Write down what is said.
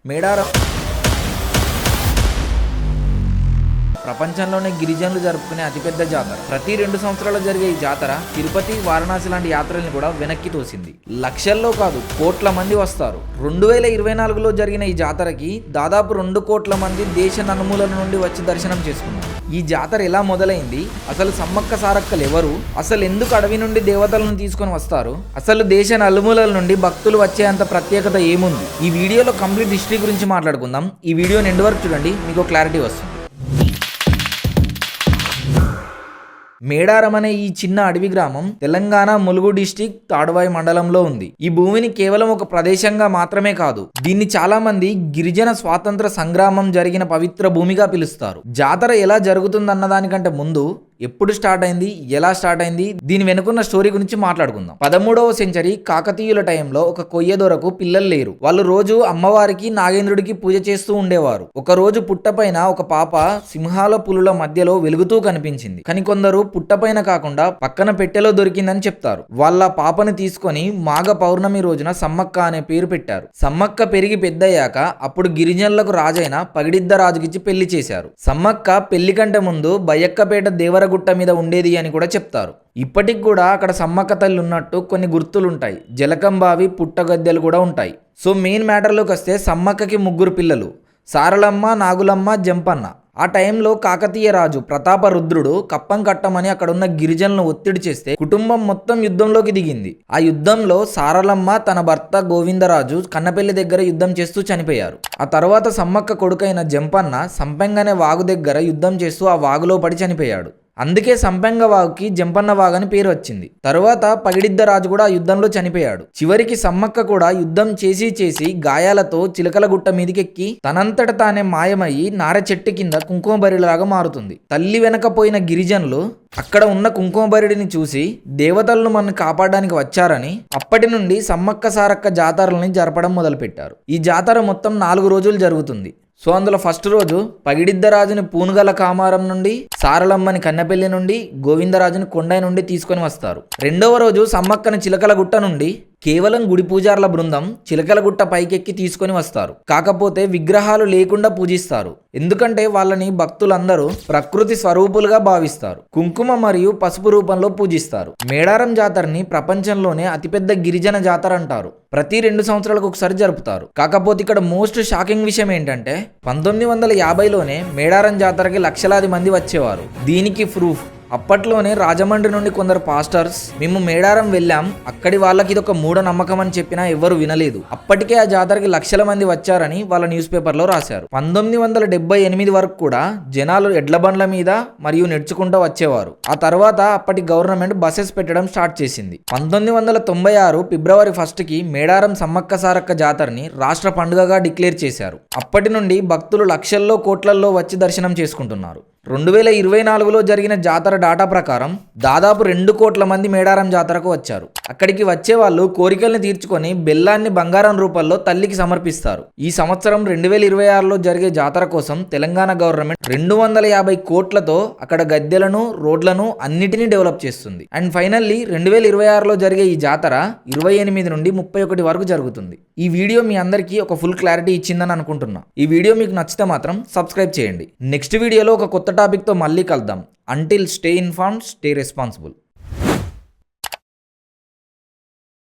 మేడారం ప్రపంచంలోనే గిరిజనులు జరుపుకునే అతిపెద్ద జాతర. ప్రతి 2 సంవత్సరాలు జరిగే ఈ జాతర తిరుపతి, వారణాసి లాంటి యాత్రల్ని కూడా వెనక్కి తోసింది. లక్షల్లో కాదు, కోట్ల మంది వస్తారు. 2024లో జరిగిన ఈ జాతరకి దాదాపు 2 కోట్ల మంది దేశ నలుమూలల నుండి వచ్చి దర్శనం చేసుకున్నారు. ఈ జాతర ఎలా మొదలైంది, అసలు సమ్మక్క సారక్కలు ఎవరు, అసలు ఎందుకు అడవి నుండి దేవతలను తీసుకొని వస్తారు, అసలు దేశ నలుమూలల నుండి భక్తులు వచ్చేంత ప్రత్యేకత ఏముంది, ఈ వీడియోలో కంప్లీట్ హిస్టరీ గురించి మాట్లాడుకుందాం. ఈ వీడియోని ఎండ్ వరకు చూడండి, మీకు క్లారిటీ వస్తుంది. మేడారం అనే ఈ చిన్న అడవి గ్రామం తెలంగాణ ములుగు డిస్టిక్ తాడ్వాయి మండలంలో ఉంది. ఈ భూమిని కేవలం ఒక ప్రదేశంగా మాత్రమే కాదు, దీన్ని చాలా మంది గిరిజన స్వాతంత్ర సంగ్రామం జరిగిన పవిత్ర భూమిగా పిలుస్తారు. జాతర ఎలా జరుగుతుందన్న దానికంటే ముందు ఎప్పుడు స్టార్ట్ అయింది, ఎలా స్టార్ట్ అయింది, దీని వెనుకున్న స్టోరీ గురించి మాట్లాడుకుందాం. 13వ సెంచరీ కాకతీయుల టైంలో ఒక కొయ్యదొరకు పిల్లలు లేరు. వాళ్ళు రోజు అమ్మవారికి నాగేంద్రుడికి పూజ చేస్తూ ఉండేవారు. ఒక రోజు పుట్టపైన ఒక పాప సింహాల పులుల మధ్యలో వెలుగుతూ కనిపించింది. కానీ కొందరు పుట్టపైన కాకుండా పక్కన పెట్టెలో దొరికిందని చెప్తారు. వాళ్ళ పాపని తీసుకొని మాఘ పౌర్ణమి రోజున సమ్మక్క అనే పేరు పెట్టారు. సమ్మక్క పెరిగి పెద్దయ్యాక అప్పుడు గిరిజనులకు రాజైన పగిడిద్ద రాజుకిచ్చి పెళ్లి చేశారు. సమ్మక్క పెళ్లి కంటే ముందు బయ్యక్కపేట దేవరగుట్ట మీద ఉండేది అని కూడా చెప్తారు. ఇప్పటికి కూడా అక్కడ సమ్మక్క తల్లి ఉన్నట్టు కొన్ని గుర్తులుంటాయి. జలకంబావి, పుట్టగద్దెలు కూడా ఉంటాయి. సో మెయిన్ మ్యాటర్లోకి వస్తే, సమ్మక్కకి 3 పిల్లలు, సారలమ్మ, నాగులమ్మ, జంపన్న. ఆ టైంలో కాకతీయ రాజు ప్రతాపరుద్రుడు కప్పం కట్టమని అక్కడున్న గిరిజనులను ఒత్తిడి చేస్తే కుటుంబం మొత్తం యుద్ధంలోకి దిగింది. ఆ యుద్ధంలో సారలమ్మ తన భర్త గోవిందరాజు కన్నపల్లి దగ్గర యుద్ధం చేస్తూ చనిపోయారు. ఆ తర్వాత సమ్మక్క కొడుకైన జంపన్న సంపెంగనే వాగు దగ్గర యుద్ధం చేస్తూ ఆ వాగులో పడి చనిపోయాడు. అందుకే సంపెంగ వాగుకి జంపన్న వాగు అని పేరు వచ్చింది. తరువాత పగిడిద్ద రాజు కూడా ఆ యుద్ధంలో చనిపోయాడు. చివరికి సమ్మక్క కూడా యుద్ధం చేసి గాయాలతో చిలకల గుట్ట మీదకెక్కి తనంతట తానే మాయమయ్యి నార చెట్టు కింద కుంకుమ బరిలాగా మారుతుంది. తల్లి వెనకపోయిన గిరిజనులు అక్కడ ఉన్న కుంకుమ బరిడిని చూసి దేవతలను మనల్ని కాపాడడానికి వచ్చారని అప్పటి నుండి సమ్మక్క సారక్క జాతరలని జరపడం మొదలుపెట్టారు. ఈ జాతర మొత్తం 4 రోజులు జరుగుతుంది. సో అందులో ఫస్ట్ రోజు పగిడిద్దరాజుని పూనుగల కామారం నుండి, సారలమ్మని కన్నెపల్లి నుండి, గోవిందరాజుని కొండై నుండి తీసుకొని వస్తారు. రెండవ రోజు సమ్మక్కని చిలకల గుట్ట నుండి కేవలం గుడి పూజారుల బృందం చిలకల గుట్ట పైకెక్కి తీసుకొని వస్తారు. కాకపోతే విగ్రహాలు లేకుండా పూజిస్తారు. ఎందుకంటే వాళ్ళని భక్తులందరూ ప్రకృతి స్వరూపులుగా భావిస్తారు. కుంకుమ మరియు పసుపు రూపంలో పూజిస్తారు. మేడారం జాతరని ప్రపంచంలోనే అతిపెద్ద గిరిజన జాతర అంటారు. ప్రతి 2 సంవత్సరాలకు ఒకసారి జరుపుతారు. కాకపోతే ఇక్కడ మోస్ట్ షాకింగ్ విషయం ఏంటంటే 1950లోనే మేడారం జాతరకి లక్షలాది మంది వచ్చేవారు. దీనికి ప్రూఫ్, అప్పట్లోనే రాజమండ్రి నుండి కొందరు పాస్టర్స్ మేము మేడారం వెళ్ళాం, అక్కడి వాళ్ళకి ఇది ఒక మూఢనమ్మకం అని చెప్పినా ఎవరు వినలేదు. అప్పటికే ఆ జాతరకి లక్షల మంది వచ్చారని వాళ్ళ న్యూస్ పేపర్లో రాశారు. 1978 వరకు కూడా జనాలు ఎడ్ల బండ్ల మీద మరియు నడుచుకుంటూ వచ్చేవారు. ఆ తర్వాత అప్పటి గవర్నమెంట్ బసెస్ పెట్టడం స్టార్ట్ చేసింది. 1996 ఫిబ్రవరి 1కి మేడారం సమ్మక్క సారక్క జాతరని రాష్ట్ర పండుగగా డిక్లేర్ చేశారు. అప్పటి నుండి భక్తులు లక్షల్లో కోట్లల్లో వచ్చి దర్శనం చేసుకుంటున్నారు. 2024లో జరిగిన జాతర డాటా ప్రకారం దాదాపు 2 కోట్ల మంది మేడారం జాతరకు వచ్చారు. అక్కడికి వచ్చే వాళ్ళు కోరికల్ని తీర్చుకొని బెల్లాన్ని బంగారం రూపంలో తల్లికి సమర్పిస్తారు. ఈ సంవత్సరం 2026లో జరిగే జాతర కోసం తెలంగాణ గవర్నమెంట్ 250 కోట్లతో అక్కడ గద్దెలను, రోడ్లను అన్నిటినీ డెవలప్ చేస్తుంది. అండ్ ఫైనల్లీ 2026లో జరిగే ఈ జాతర 28 నుండి 31 వరకు జరుగుతుంది. ఈ వీడియో మీ అందరికీ ఒక ఫుల్ క్లారిటీ ఇచ్చిందని అనుకుంటున్నా. ఈ వీడియో మీకు నచ్చితే మాత్రం సబ్స్క్రైబ్ చేయండి. నెక్స్ట్ వీడియోలో ఒక కొత్త టాపిక్తో మళ్ళీ కలుద్దాం. Until stay informed, stay responsible.